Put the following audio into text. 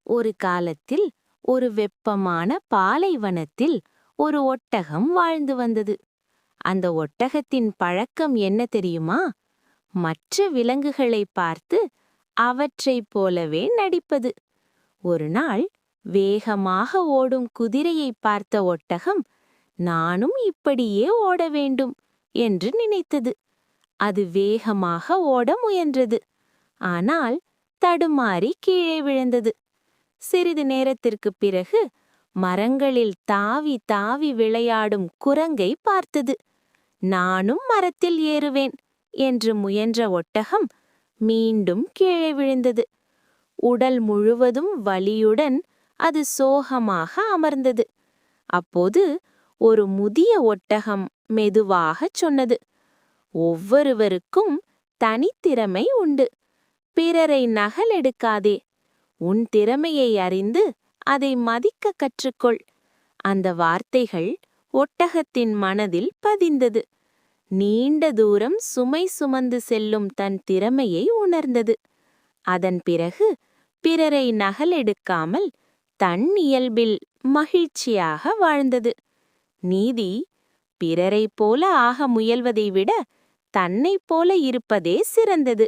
ஒரு காலத்தில் ஒரு வெப்பமான பாலைவனத்தில் ஒரு ஒட்டகம் வாழ்ந்து வந்தது. அந்த ஒட்டகத்தின் பழக்கம் என்ன தெரியுமா? மற்ற விலங்குகளை பார்த்து அவற்றைப் போலவே நடிப்பது. ஒரு நாள் வேகமாக ஓடும் குதிரையை பார்த்த ஒட்டகம், நானும் இப்படியே ஓட வேண்டும் என்று நினைத்தது. அது வேகமாக ஓட முயன்றது. ஆனால் தடுமாறி கீழே விழுந்தது. சிறிது நேரத்திற்குப் பிறகு மரங்களில் தாவி தாவி விளையாடும் குரங்கை பார்த்தது. நானும் மரத்தில் ஏறுவேன் என்று முயன்ற ஒட்டகம் மீண்டும் கீழே விழுந்தது. உடல் முழுவதும் வலியுடன் அது சோகமாக அமர்ந்தது. அப்போது ஒரு முதிய ஒட்டகம் மெதுவாகச் சொன்னது, ஒவ்வொருவருக்கும் தனித்திறமை உண்டு. பிறரை நகலெடுக்காதே. உன் திறமையை அறிந்து அதை மதிக்க கற்றுக்கொள். அந்த வார்த்தைகள் ஒட்டகத்தின் மனதில் பதிந்தது. நீண்ட தூரம் சுமை சுமந்து செல்லும் தன் திறமையை உணர்ந்தது. அதன் பிறகு பிறரை நகலெடுக்காமல் தன் இயல்பில் மகிழ்ச்சியாக வாழ்ந்தது. நீதி: பிறரைப் போல ஆக முயல்வதை விட தன்னைப் போல இருப்பதே சிறந்தது.